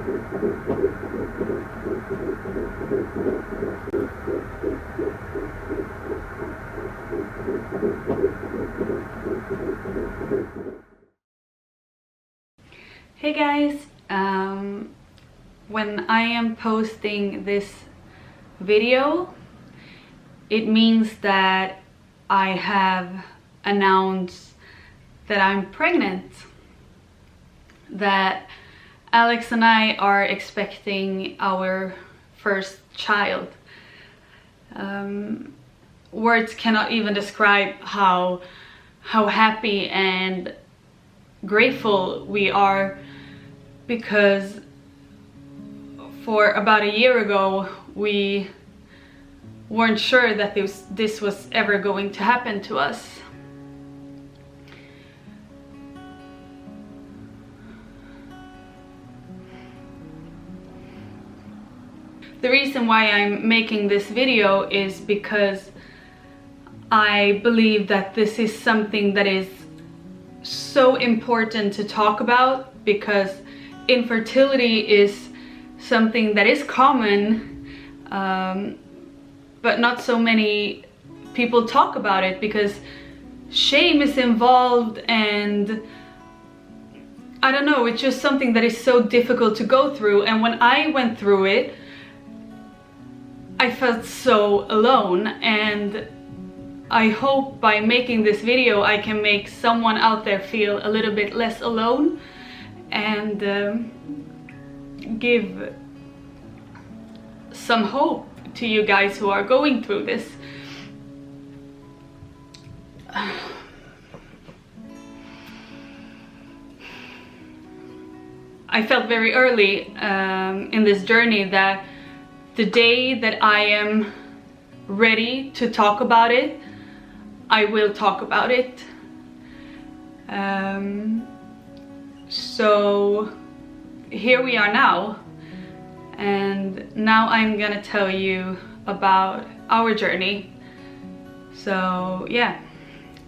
Hey guys, when I am posting this video, it means that I have announced that I'm pregnant, that Alex and I are expecting our first child. Words cannot even describe how happy and grateful we are, because for about a year ago we weren't sure that this was ever going to happen to us. The reason why I'm making this video is because I believe that this is something that is so important to talk about, because infertility is something that is common, but not so many people talk about it because shame is involved, and I don't know, it's just something that is so difficult to go through. And when I went through it, I felt so alone, and I hope by making this video I can make someone out there feel a little bit less alone and give some hope to you guys who are going through this. I felt very early in this journey that the day that I am ready to talk about it, I will talk about it. So here we are now, and now I'm gonna tell you about our journey. So yeah,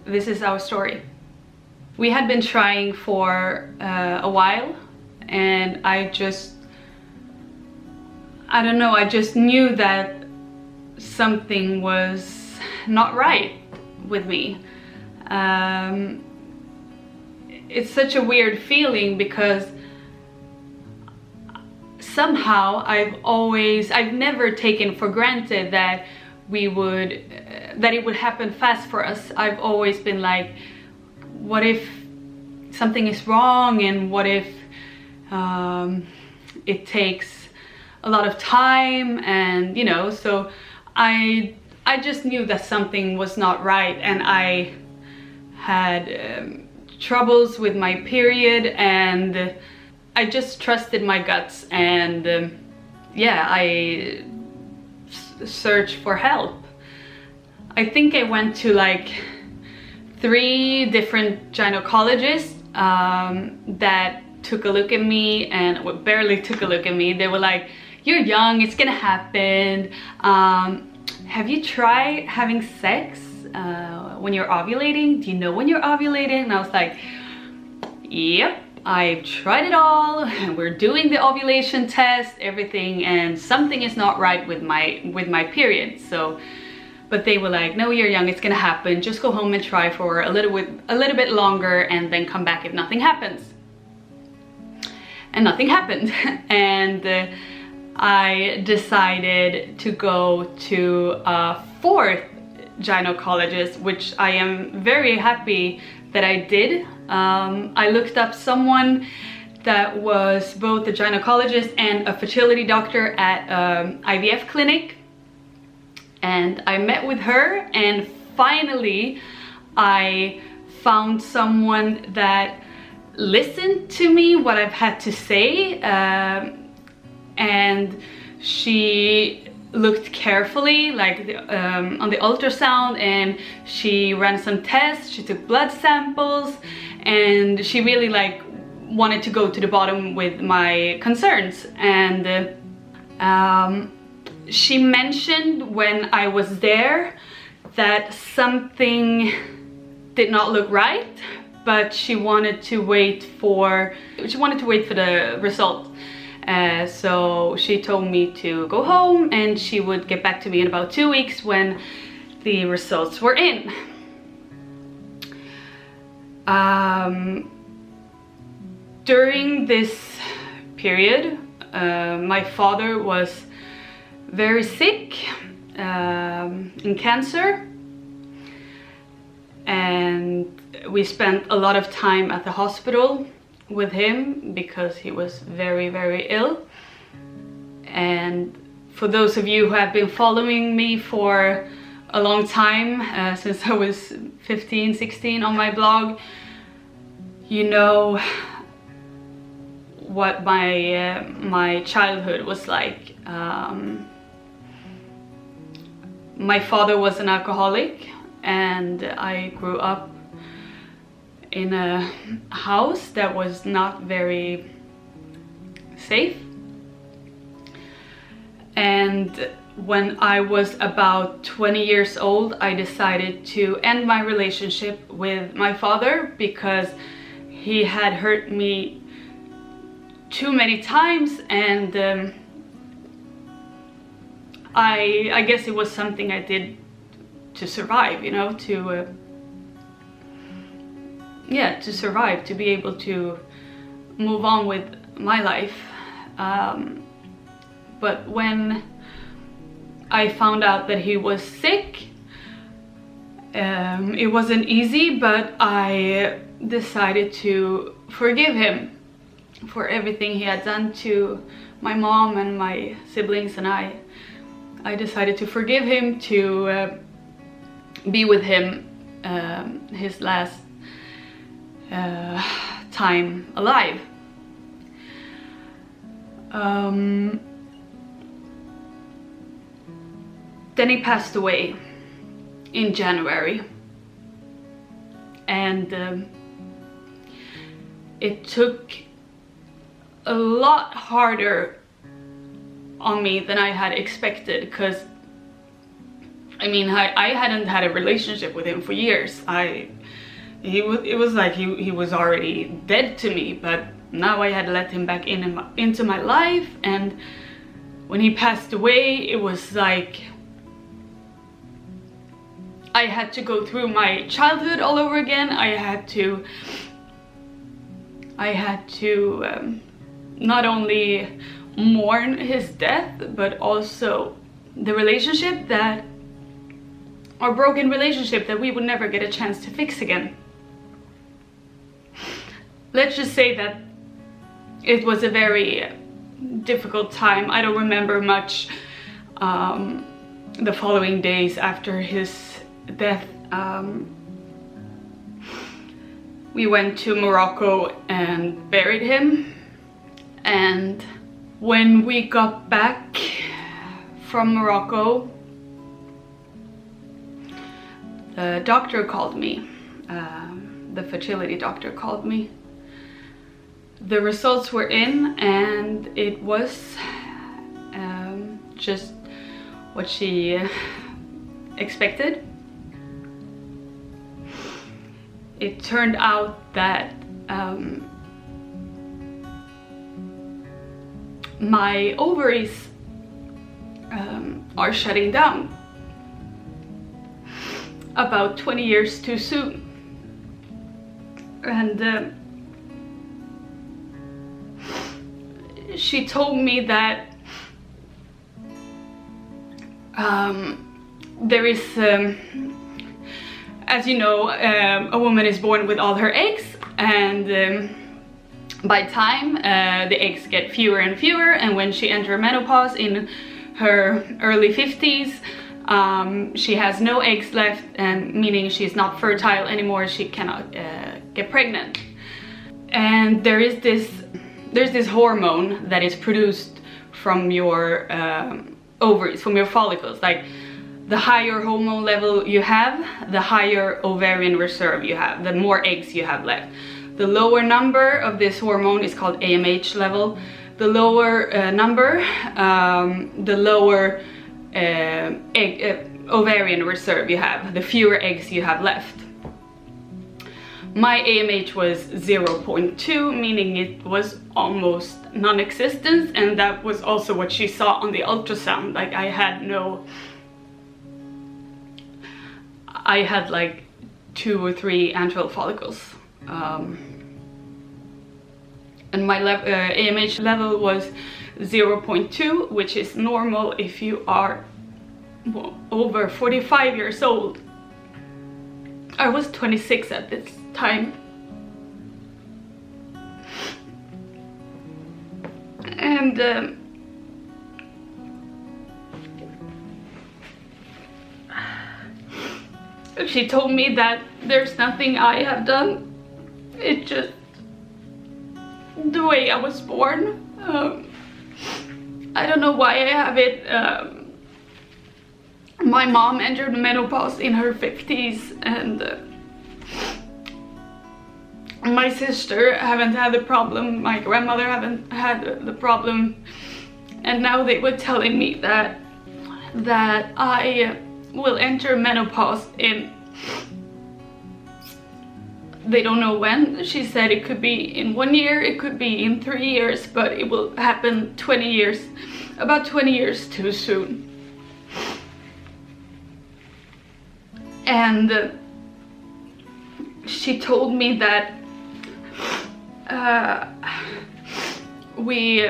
this is our story. We had been trying for a while, and I don't know, I just knew that something was not right with me. It's such a weird feeling because somehow I've never taken for granted that it would happen fast for us. I've always been like, what if something is wrong, and what if it takes a lot of time, and you know, so I just knew that something was not right, and I had troubles with my period, and I just trusted my guts, and yeah, I searched for help. I think I went to like 3 different gynecologists that took a look at me, and well, barely took a look at me. They were like, you're young, it's gonna happen. Have you tried having sex when you're ovulating? Do you know when you're ovulating? And I was like, yep, I've tried it all. We're doing the ovulation test, everything, and something is not right with my period. So, but they were like, no, you're young, it's gonna happen. Just go home and try for a little bit longer, and then come back if nothing happens. And nothing happened. And I decided to go to a 4th gynecologist, which I am very happy that I did. I looked up someone that was both a gynecologist and a fertility doctor at IVF clinic, and I met with her, and finally I found someone that listened to me, what I've had to say, and she looked carefully, like on the ultrasound, and she ran some tests, she took blood samples, and she really like wanted to go to the bottom with my concerns. And she mentioned when I was there that something did not look right, but she wanted to wait for the result. So she told me to go home and she would get back to me in about 2 weeks when the results were in. During this period, my father was very sick in cancer, and we spent a lot of time at the hospital with him because he was very, very ill. And for those of you who have been following me for a long time, since I was 15, 16 on my blog, you know what my childhood was like. My father was an alcoholic, and I grew up in a house that was not very safe. And when I was about 20 years old, I decided to end my relationship with my father because he had hurt me too many times, and I guess it was something I did to survive, you know, to survive, to be able to move on with my life. But when I found out that he was sick, it wasn't easy, but I decided to forgive him for everything he had done to my mom and my siblings, and I decided to forgive him, to be with him his last time alive. Then he passed away in January, and it took a lot harder on me than I had expected, because I mean, I hadn't had a relationship with him for years. It was like he was already dead to me, but now I had let him back into my life. And when he passed away, it was like I had to go through my childhood all over again. I had to not only mourn his death, but also the relationship that, our broken relationship that we would never get a chance to fix again. Let's just say that it was a very difficult time. I don't remember much the following days after his death. We went to Morocco and buried him, and when we got back from Morocco, the doctor called me, the fertility doctor called me. The results were in, and it was just what she expected. It turned out that my ovaries are shutting down about 20 years too soon. And she told me that there is, as you know, a woman is born with all her eggs, and by time the eggs get fewer and fewer, and when she enters menopause in her early 50s, she has no eggs left, and meaning she's not fertile anymore. She cannot get pregnant. And there's this hormone that is produced from your ovaries, from your follicles. Like, the higher hormone level you have, the higher ovarian reserve you have, the more eggs you have left. The lower number of this hormone is called AMH level. The lower number, the lower ovarian reserve you have, the fewer eggs you have left. My AMH was 0.2, meaning it was almost non-existent, and that was also what she saw on the ultrasound. Like I had like 2 or 3 antral follicles. And my AMH level was 0.2, which is normal if you are over 45 years old. I was 26 at this time. And she told me that there's nothing I have done. It's just the way I was born. I don't know why I have it. My mom entered menopause in her 50s, and my sister haven't had the problem, my grandmother haven't had the problem, and now they were telling me that I will enter menopause in, they don't know when. She said it could be in 1 year, it could be in 3 years, but it will happen about 20 years too soon. And she told me that we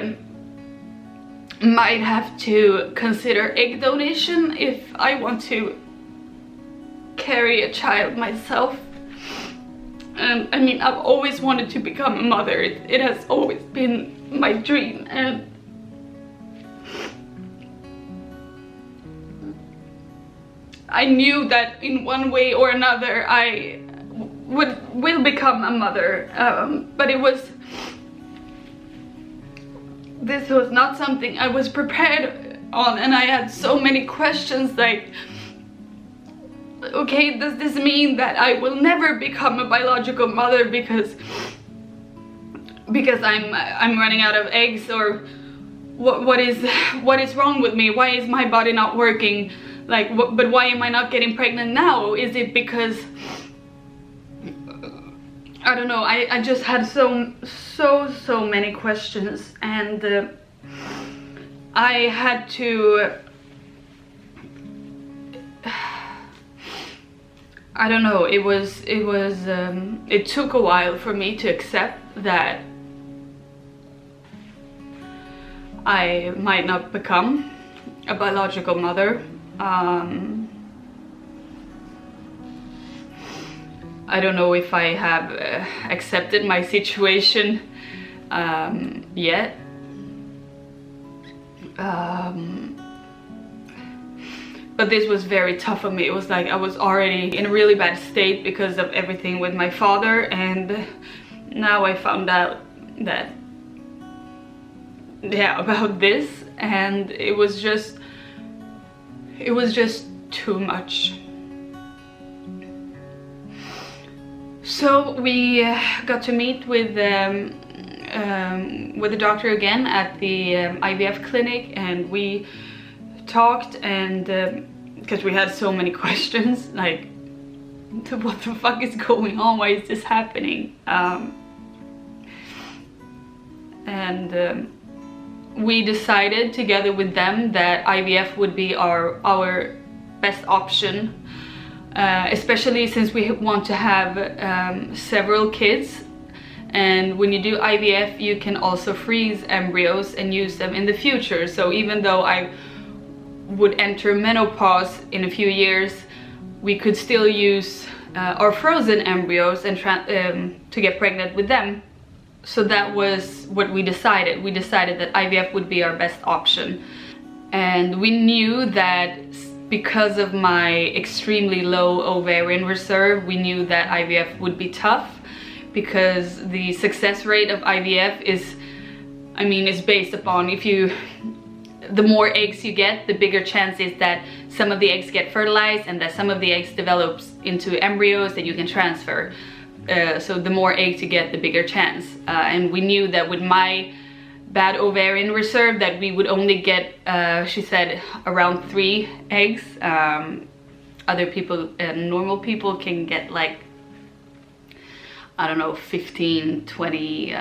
might have to consider egg donation if I want to carry a child myself. And I mean, I've always wanted to become a mother. It has always been my dream, and I knew that in one way or another I will become a mother, but this was not something I was prepared on, and I had so many questions like, okay, does this mean that I will never become a biological mother because I'm running out of eggs, or what is wrong with me? Why is my body not working? Like, but why am I not getting pregnant now? Is it because I don't know? I just had so many questions, and I had to, I don't know, it took a while for me to accept that I might not become a biological mother. I don't know if I have accepted my situation yet. But this was very tough for me. It was like I was already in a really bad state because of everything with my father, and now I found out that, yeah, about this, and it was just too much. So we got to meet with the doctor again at the IVF clinic, and we talked, and because we had so many questions, like, what the fuck is going on? Why is this happening? We decided together with them that IVF would be our best option, especially since we want to have several kids. And when you do IVF, you can also freeze embryos and use them in the future. So even though I would enter menopause in a few years, we could still use our frozen embryos and to get pregnant with them. So that was what we decided. We decided that IVF would be our best option. And we knew that because of my extremely low ovarian reserve, we knew that IVF would be tough, because the success rate of IVF is based upon the more eggs you get, the bigger chance is that some of the eggs get fertilized and that some of the eggs develops into embryos that you can transfer. So the more eggs you get, the bigger chance. And we knew that with my bad ovarian reserve that we would only get, she said, around 3 eggs. Other people, normal people, can get like I don't know, 15, 20,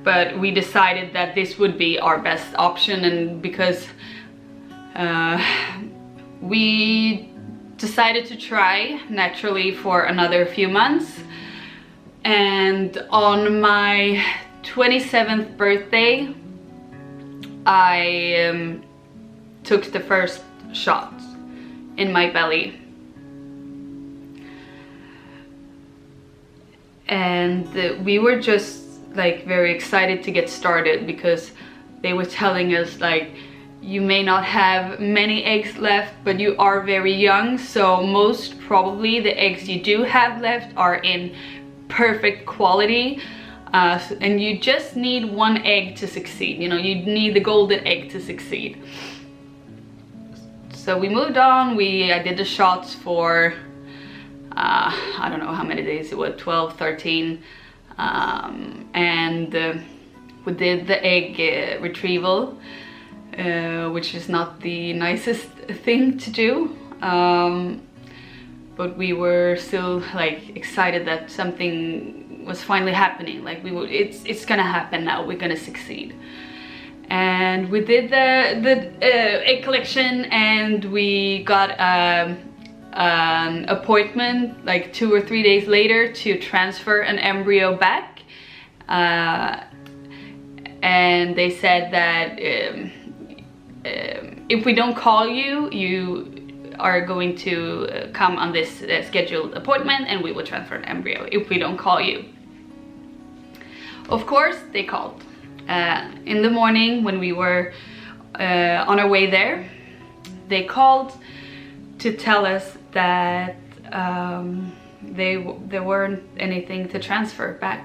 but we decided that this would be our best option, and because we decided to try naturally for another few months. And on my 27th birthday, I took the first shot in my belly. And we were just like very excited to get started, because they were telling us like, you may not have many eggs left, but you are very young, so most probably the eggs you do have left are in perfect quality, and you just need one egg to succeed. You know, you need the golden egg to succeed. So we moved on. I did the shots for I don't know how many days it was, 12, 13, and we did the egg retrieval, which is not the nicest thing to do, but we were still like excited that something was finally happening. Like it's gonna happen now, we're gonna succeed. And we did the egg collection, and we got an appointment like 2 or 3 days later to transfer an embryo back, and they said that if we don't call you, you are going to come on this scheduled appointment, and we will transfer an embryo if we don't call you. Of course, they called. In the morning when we were on our way there, they called to tell us that there weren't anything to transfer back.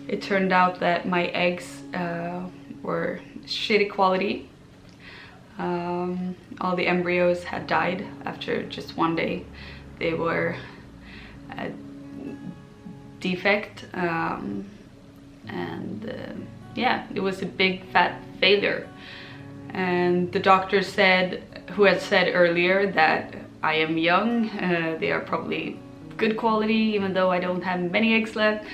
It turned out that my eggs were shitty quality. All the embryos had died after just one day. They were a defect, and yeah, it was a big fat failure. And the doctor said, who had said earlier that I am young, they are probably good quality even though I don't have many eggs left.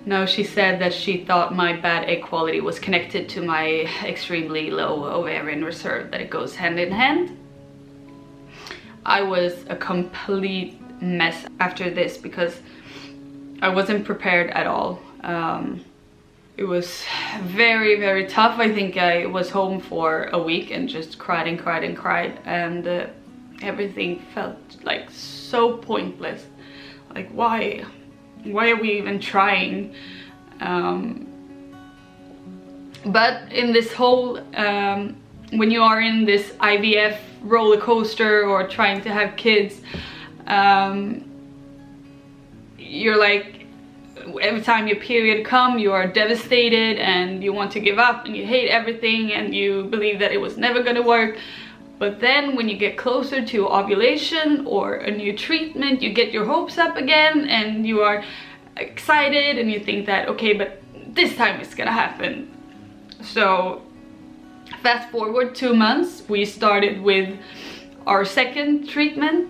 No, she said that she thought my bad egg quality was connected to my extremely low ovarian reserve, that it goes hand in hand. I was a complete mess after this because I wasn't prepared at all. It was very, very tough. I think I was home for a week and just cried and cried and cried, and everything felt like so pointless. Like, why are we even trying? But in this whole, when you are in this IVF roller coaster or trying to have kids, you're like, every time your period comes, you are devastated and you want to give up and you hate everything and you believe that it was never gonna work. But then when you get closer to ovulation or a new treatment, you get your hopes up again and you are excited and you think that, okay, but this time it's gonna happen. So fast forward 2 months, we started with our second treatment.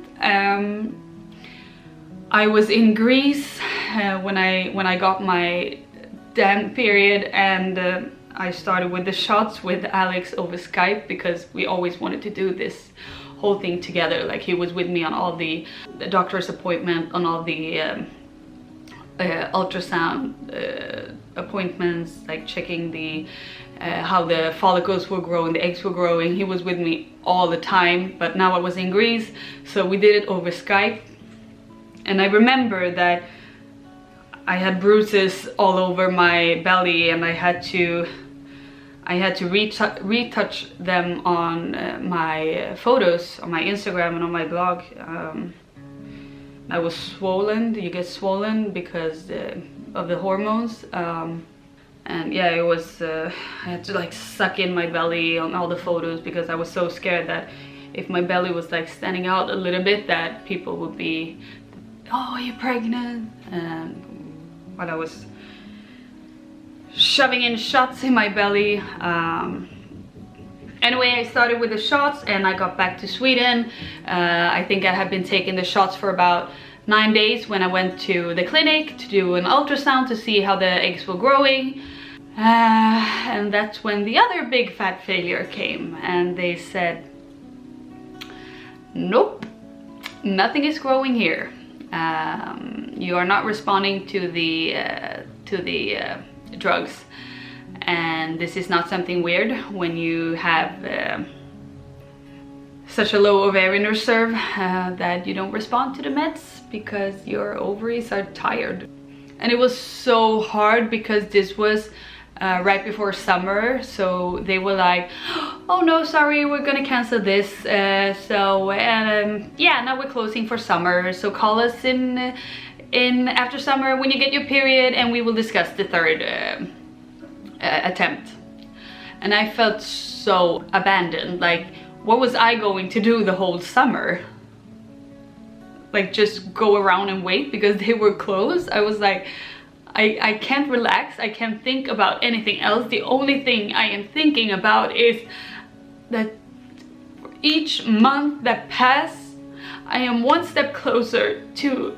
I was in Greece when I got my damn period, and I started with the shots with Alex over Skype because we always wanted to do this whole thing together. Like, he was with me on all the doctor's appointment, on all the ultrasound appointments, like checking the how the follicles were growing, the eggs were growing. He was with me all the time, but now I was in Greece, so we did it over Skype. And I remember that I had bruises all over my belly, and I had to retouch them on my photos on my Instagram and on my blog. I was swollen. You get swollen because of the hormones, and yeah, it was. I had to like suck in my belly on all the photos because I was so scared that if my belly was like standing out a little bit, that people would be, oh, you're pregnant. And while I was shoving in shots in my belly, Anyway, I started with the shots and I got back to Sweden. I think I had been taking the shots for about 9 days when I went to the clinic to do an ultrasound to see how the eggs were growing. And that's when the other big fat failure came, and they said, nope, nothing is growing here. You are not responding to the drugs, and this is not something weird when you have such a low ovarian reserve that you don't respond to the meds because your ovaries are tired. And it was so hard because this was right before summer, so they were like, oh no, sorry, we're gonna cancel this, yeah, now we're closing for summer, so call us in after summer when you get your period and we will discuss the third attempt. And I felt so abandoned. Like, what was I going to do the whole summer? Like, just go around and wait because they were closed? I was like, I can't relax, I can't think about anything else. The only thing I am thinking about is that each month that passes, I am one step closer to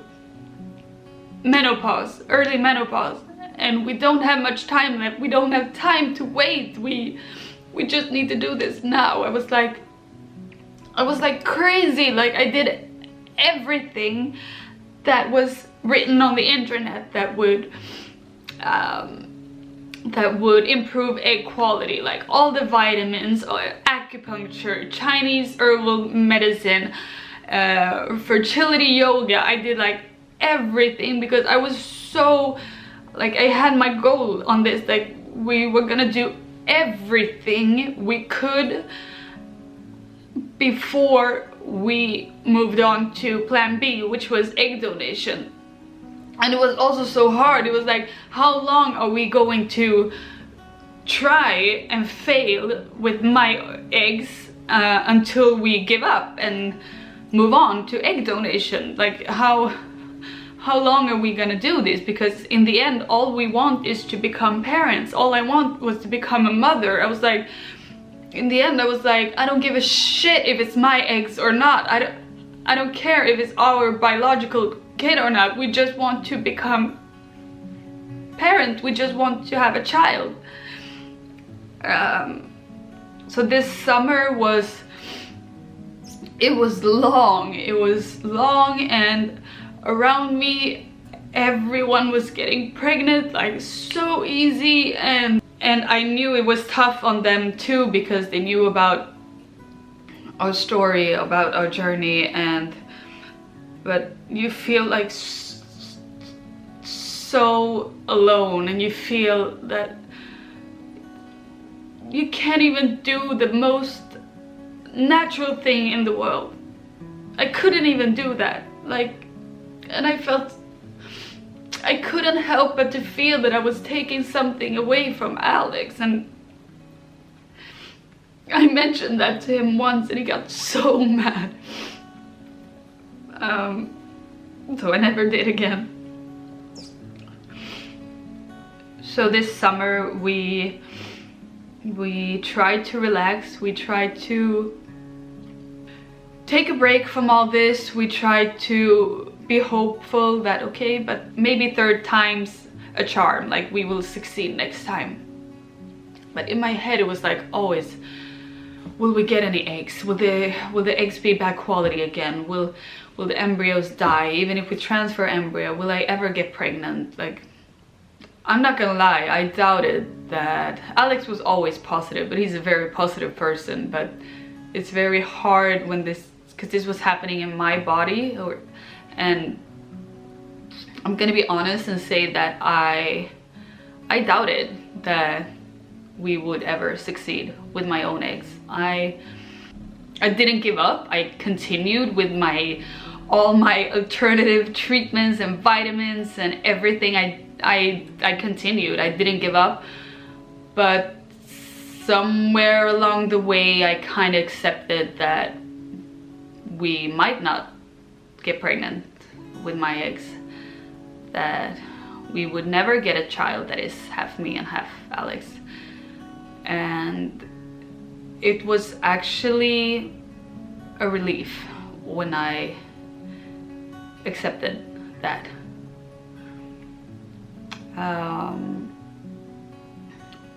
menopause, early menopause, and we don't have much time left. We don't have time to wait. We just need to do this now. I was like crazy. Like, I did everything that was written on the internet that would improve egg quality, like all the vitamins, acupuncture, Chinese herbal medicine, fertility yoga. I did like everything because I was so, like, I had my goal on this, like we were gonna do everything we could before we moved on to plan B, which was egg donation. And it was also so hard. It was like, how long are we going to try and fail with my eggs until we give up and move on to egg donation? Like, how long are we gonna do this? Because in the end, all we want is to become parents. All I want was to become a mother. I was like, in the end, I was like, I don't give a shit if it's my eggs or not. I don't care if it's our biological kid or not. We just want to become parents. We just want to have a child. So this summer was long. It was long, and around me everyone was getting pregnant, like so easy, and I knew it was tough on them too because they knew about our story, about our journey, but you feel like so alone, and you feel that you can't even do the most natural thing in the world. I couldn't even do that, like, and I felt I couldn't help but to feel that I was taking something away from Alex. And I mentioned that to him once and he got so mad. So I never did again. So this summer we tried to relax, we tried to take a break from all this, we tried to be hopeful that, okay, but maybe third time's a charm, like we will succeed next time. But in my head it was like always, will we get any eggs? Will the eggs be bad quality again? Will the embryos die? Even if we transfer embryo, will I ever get pregnant? Like, I'm not gonna lie, I doubted that. Alex was always positive, but he's a very positive person, but it's very hard when because this was happening in my body, and I'm gonna be honest and say that I doubted that we would ever succeed with my own eggs. I didn't give up. I continued with all my alternative treatments and vitamins and everything. I continued. I didn't give up, but somewhere along the way I kind of accepted that we might not get pregnant with my eggs, that we would never get a child that is half me and half Alex. And it was actually a relief when I accepted that.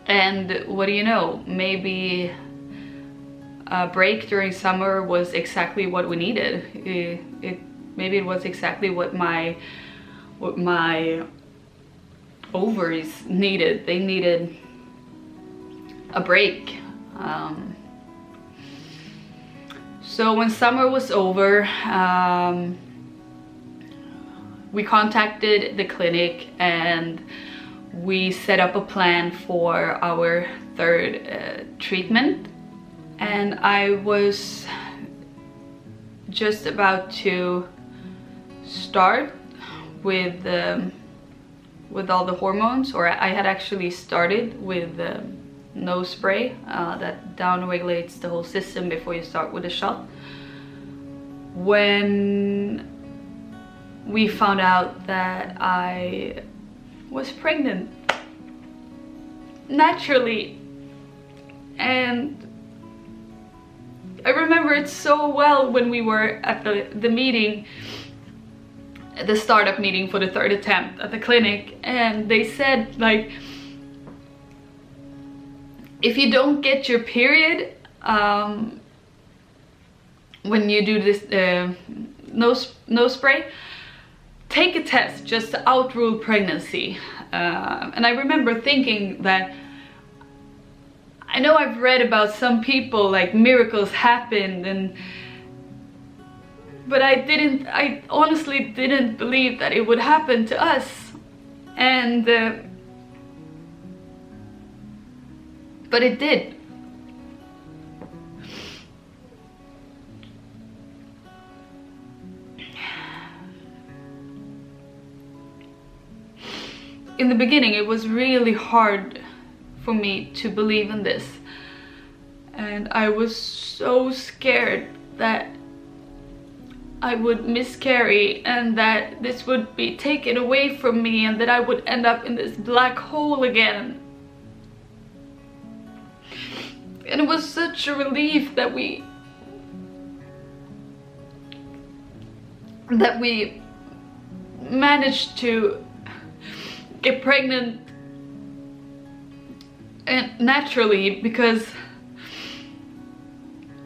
And what do you know, maybe a break during summer was exactly what we needed. Maybe it was exactly what my ovaries needed. They needed a break. So when summer was over, we contacted the clinic and we set up a plan for our third treatment. And I was just about to start with all the hormones, or I had actually started with nose spray that down regulates the whole system before you start with a shot, when we found out that I was pregnant naturally. And I remember it so well when we were at the meeting, the startup meeting for the third attempt at the clinic, and they said, like, if you don't get your period when you do this nose spray, take a test just to outrule pregnancy. And I remember thinking that, I know I've read about some people, like, miracles happened, but I honestly didn't believe that it would happen to us. And but it did. In the beginning, it was really hard for me to believe in this, and I was so scared that I would miscarry and that this would be taken away from me and that I would end up in this black hole again. And it was such a relief that we managed to get pregnant and naturally, because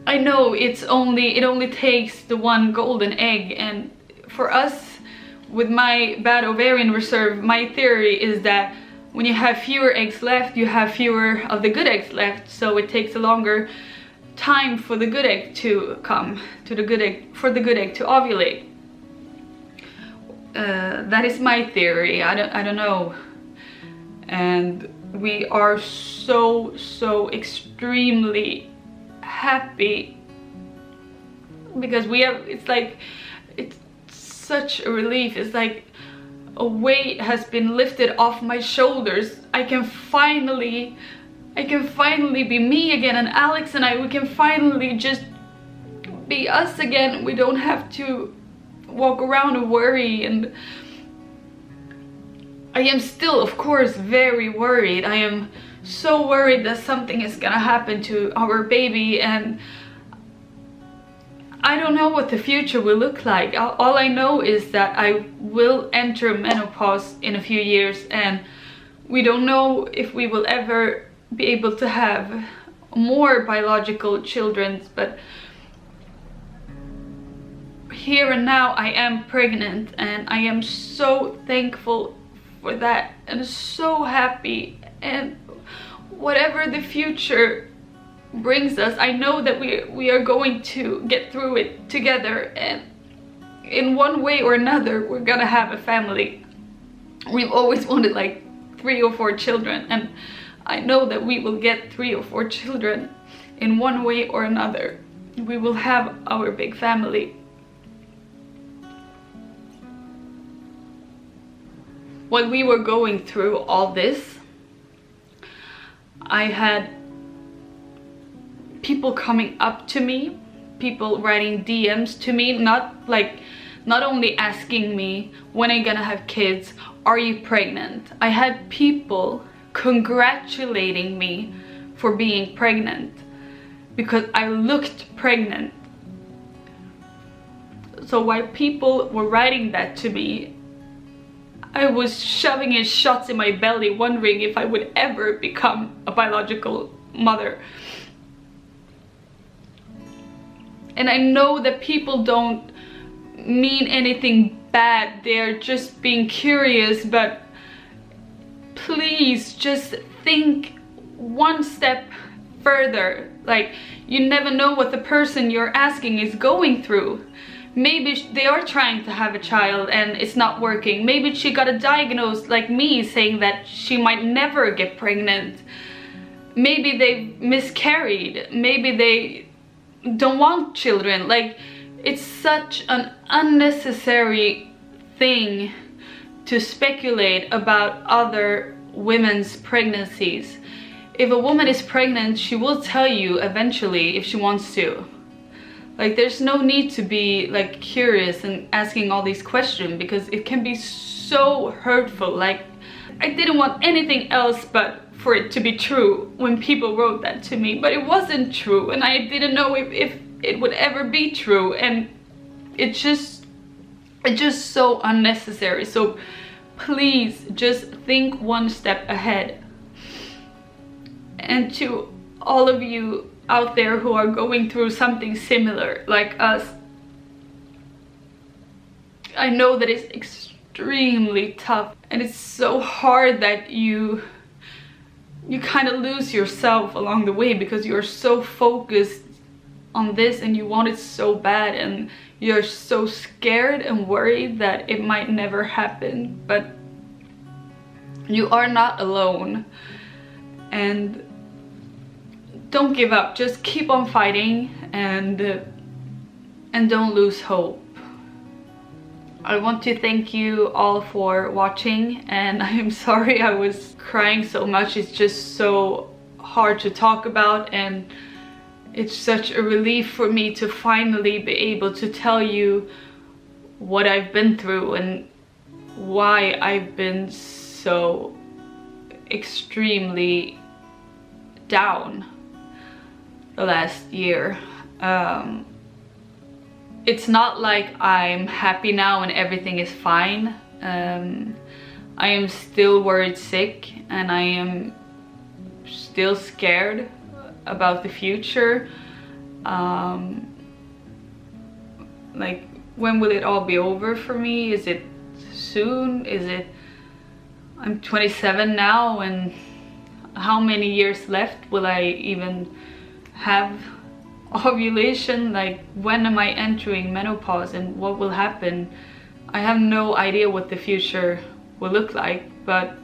I know it only takes the one golden egg. And for us, with my bad ovarian reserve, my theory is that when you have fewer eggs left, you have fewer of the good eggs left, so it takes a longer time for the good egg to come, for the good egg to ovulate. That is my theory. I don't know. And we are so extremely happy because it's such a relief. It's like a weight has been lifted off my shoulders. I can finally be me again, and Alex and we can finally just be us again. We don't have to walk around and worry. And I am still, of course, very worried. I am so worried that something is gonna happen to our baby, and I don't know what the future will look like. All I know is that I will enter menopause in a few years, and we don't know if we will ever be able to have more biological children, but here and now I am pregnant, and I am so thankful for that and so happy. And whatever the future brings us, I know that we are going to get through it together, and in one way or another we're gonna have a family. We've always wanted like 3 or 4 children, and I know that we will get 3 or 4 children in one way or another. We will have our big family. When we were going through all this, I had people coming up to me, people writing DMs to me, not only asking me, when are you gonna have kids, are you pregnant? I had people congratulating me for being pregnant. because I looked pregnant. So while people were writing that to me, I was shoving in shots in my belly, wondering if I would ever become a biological mother. And I know that people don't mean anything bad, they're just being curious, but please just think one step further. Like, you never know what the person you're asking is going through. Maybe they are trying to have a child and it's not working. Maybe she got a diagnosis like me, saying that she might never get pregnant. Maybe they miscarried. Maybe they don't want children. Like, it's such an unnecessary thing to speculate about other women's pregnancies. If a woman is pregnant, she will tell you eventually if she wants to. Like, there's no need to be like curious and asking all these questions, because it can be so hurtful. Like, I didn't want anything else but for it to be true when people wrote that to me, but it wasn't true, and I didn't know if it would ever be true, and it's just so unnecessary. So please just think one step ahead. And to all of you out there who are going through something similar like us, I know that it's extremely tough, and it's so hard that you kind of lose yourself along the way, because you're so focused on this and you want it so bad, and you're so scared and worried that it might never happen. But you are not alone, and don't give up. Just keep on fighting, and don't lose hope. I want to thank you all for watching, and I am sorry I was crying so much. It's just so hard to talk about, and it's such a relief for me to finally be able to tell you what I've been through and why I've been so extremely down the last year. It's not like I'm happy now and everything is fine. I am still worried sick, and I am still scared about the future. Like, when will it all be over for me? Is it soon? Is it... I'm 27 now, and how many years left will I even have ovulation? Like, when am I entering menopause, and what will happen? I have no idea what the future will look like, but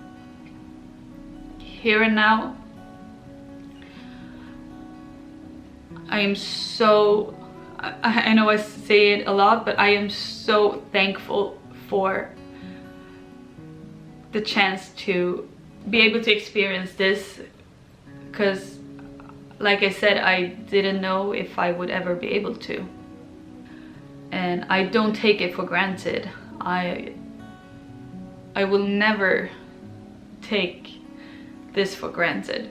here and now I am so... I know I say it a lot, but I am so thankful for the chance to be able to experience this, because like I said, I didn't know if I would ever be able to, and I don't take it for granted. I will never take this for granted.